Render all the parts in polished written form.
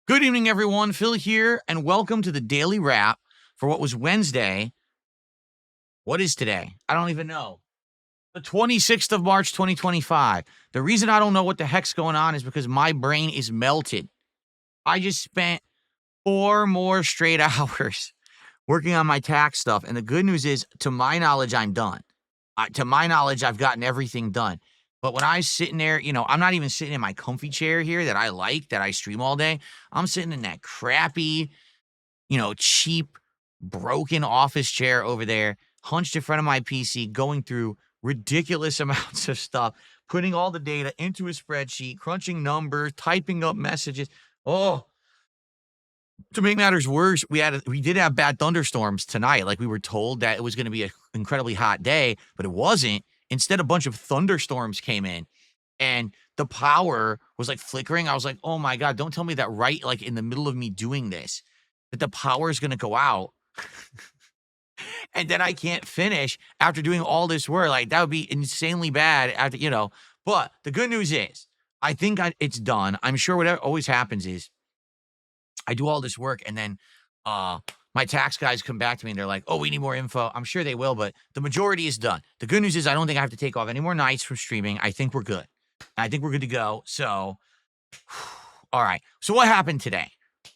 Good evening, everyone. Phil here, and welcome to the Daily Wrap for what was Wednesday. What is today? I don't even know. The 26th of March, 2025. The reason I don't know what the heck's going on is because my brain is melted. I just spent 4 more straight hours working on my tax stuff, and the good news is, to my knowledge, I'm done. To my knowledge, I've gotten everything done. But when I was sitting there, I'm not even sitting in my comfy chair here that I like, that I stream all day. I'm sitting in that crappy, cheap, broken office chair over there, hunched in front of my PC, going through ridiculous amounts of stuff, putting all the data into a spreadsheet, crunching numbers, typing up messages. Oh, to make matters worse, we did have bad thunderstorms tonight. Like, we were told that it was going to be an incredibly hot day, but it wasn't. Instead, a bunch of thunderstorms came in, and the power was like flickering. I was like, oh my God, don't tell me that right, like in the middle of me doing this, that the power is going to go out and then I can't finish after doing all this work. Like, that would be insanely bad but the good news is I think it's done. I'm sure whatever always happens is I do all this work, and then my tax guys come back to me and they're like, oh, we need more info. I'm sure they will, but the majority is done. The good news is I don't think I have to take off any more nights from streaming. I think we're good. I think we're good to go. So, all right. So what happened today?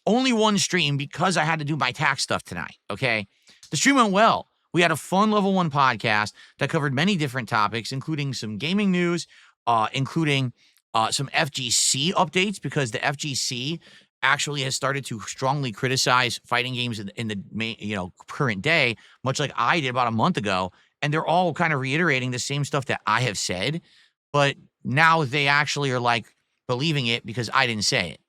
Only one stream because I had to do my tax stuff tonight, okay? The stream went well. We had a fun level 1 podcast that covered many different topics, including some gaming news, including some FGC updates, because the FGC actually has started to strongly criticize fighting games in the current day, much like I did about a month ago. And they're all kind of reiterating the same stuff that I have said, but now they actually are like believing it because I didn't say it.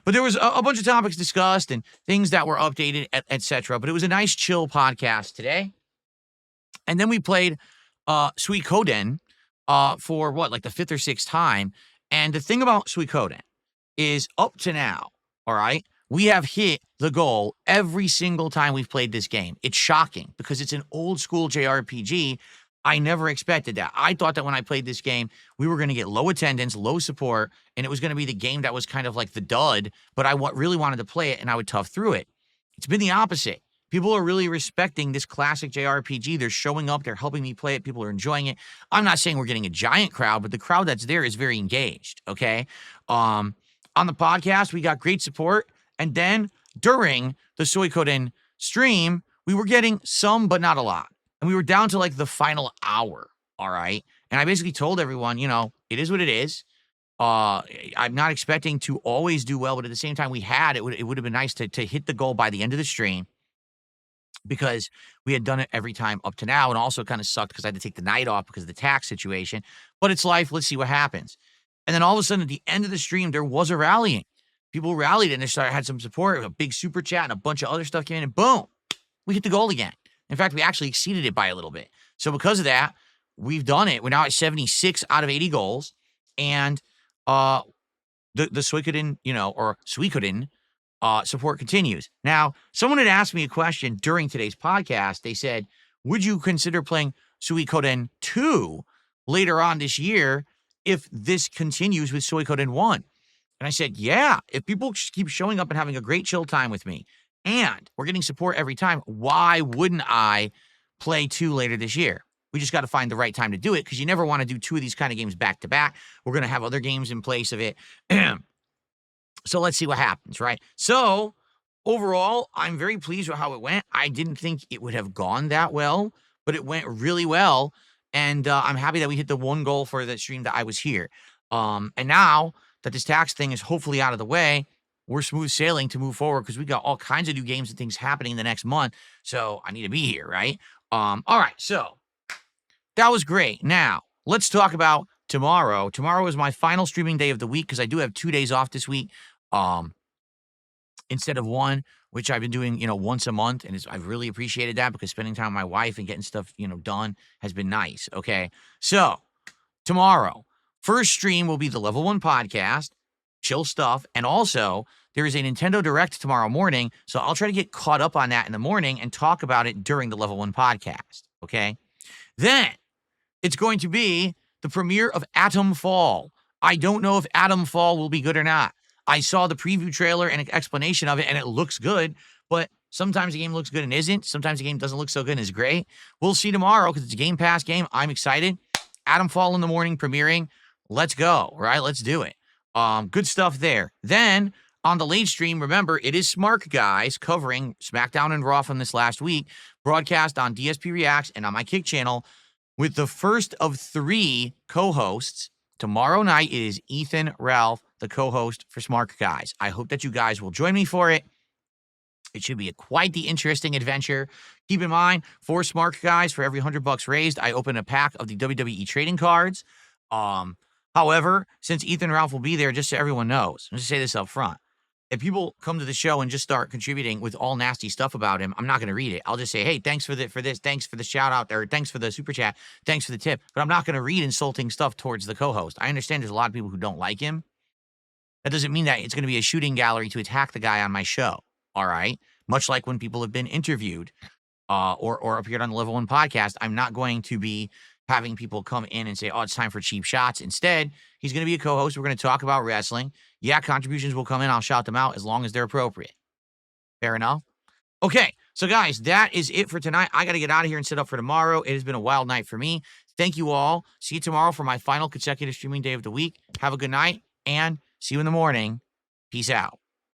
But there was a bunch of topics discussed and things that were updated, etc. But it was a nice, chill podcast today. And then we played Suikoden for like the 5th or 6th time. And the thing about Suikoden is, up to now, all right, we have hit the goal every single time we've played this game. It's shocking because it's an old school JRPG. I never expected that. I thought that when I played this game, we were going to get low attendance, low support, and it was going to be the game that was kind of like the dud, but I really wanted to play it, and I would tough through it. It's been the opposite. People are really respecting this classic JRPG. They're showing up. They're helping me play it. People are enjoying it. I'm not saying we're getting a giant crowd, but the crowd that's there is very engaged, okay? On the podcast, we got great support, and then during the Suikoden stream, we were getting some, but not a lot. And we were down to like the final hour, all right? And I basically told everyone, it is what it is. I'm not expecting to always do well, but at the same time, it would have been nice to hit the goal by the end of the stream, because we had done it every time up to now, and also kind of sucked because I had to take the night off because of the tax situation. But it's life. Let's see what happens. And then all of a sudden, at the end of the stream, there was a rallying. People rallied, and they had some support, a big super chat, and a bunch of other stuff came in, and boom, we hit the goal again. In fact, we actually exceeded it by a little bit. So because of that, we've done it. We're now at 76 out of 80 goals, and the Suikoden, or Suikoden support continues. Now, someone had asked me a question during today's podcast. They said, would you consider playing Suikoden 2 later on this year if this continues with Suikoden 1? And I said, yeah, if people keep showing up and having a great chill time with me, and we're getting support every time, why wouldn't I play 2 later this year? We just got to find the right time to do it, because you never want to do 2 of these kind of games back to back. We're going to have other games in place of it. So let's see what happens, right? So overall, I'm very pleased with how it went. I didn't think it would have gone that well, but it went really well. And I'm happy that we hit the 1 goal for the stream that I was here. And now that this tax thing is hopefully out of the way, we're smooth sailing to move forward, because we got all kinds of new games and things happening in the next month. So I need to be here, right? All right. So that was great. Now let's talk about tomorrow. Tomorrow is my final streaming day of the week, because I do have 2 days off this week. Instead of 1, which I've been doing, once a month. And I've really appreciated that, because spending time with my wife and getting stuff, done has been nice. Okay. So tomorrow, first stream will be the Level 1 podcast, chill stuff. And also there is a Nintendo Direct tomorrow morning. So I'll try to get caught up on that in the morning and talk about it during the Level 1 podcast. Okay. Then it's going to be the premiere of Atomfall. I don't know if Atomfall will be good or not. I saw the preview trailer and explanation of it, and it looks good, but sometimes the game looks good and isn't. Sometimes the game doesn't look so good and is great. We'll see tomorrow because it's a Game Pass game. I'm excited. Atomfall in the morning premiering. Let's go, right? Let's do it. Good stuff there. Then on the late stream, remember, it is Smart Guys covering SmackDown and Raw from this last week, broadcast on DSP Reacts and on my Kick channel with the first of 3 co-hosts. Tomorrow night, it is Ethan Ralph, the co-host for Smart Guys. I hope that you guys will join me for it. It should be quite the interesting adventure. Keep in mind, for Smart Guys, for every $100 raised, I open a pack of the WWE trading cards. However, since Ethan Ralph will be there, just so everyone knows, I'm just say this up front. If people come to the show and just start contributing with all nasty stuff about him, I'm not going to read it. I'll just say, hey, thanks for this, thanks for the shout out, or thanks for the super chat, thanks for the tip. But I'm not going to read insulting stuff towards the co-host. I understand there's a lot of people who don't like him. That doesn't mean that it's going to be a shooting gallery to attack the guy on my show. All right. Much like when people have been interviewed or appeared on the Level 1 podcast, I'm not going to be having people come in and say, oh, it's time for cheap shots. Instead, he's going to be a co-host. We're going to talk about wrestling. Yeah, contributions will come in. I'll shout them out as long as they're appropriate. Fair enough? Okay. So, guys, that is it for tonight. I got to get out of here and set up for tomorrow. It has been a wild night for me. Thank you all. See you tomorrow for my final consecutive streaming day of the week. Have a good night and see you in the morning. Peace out.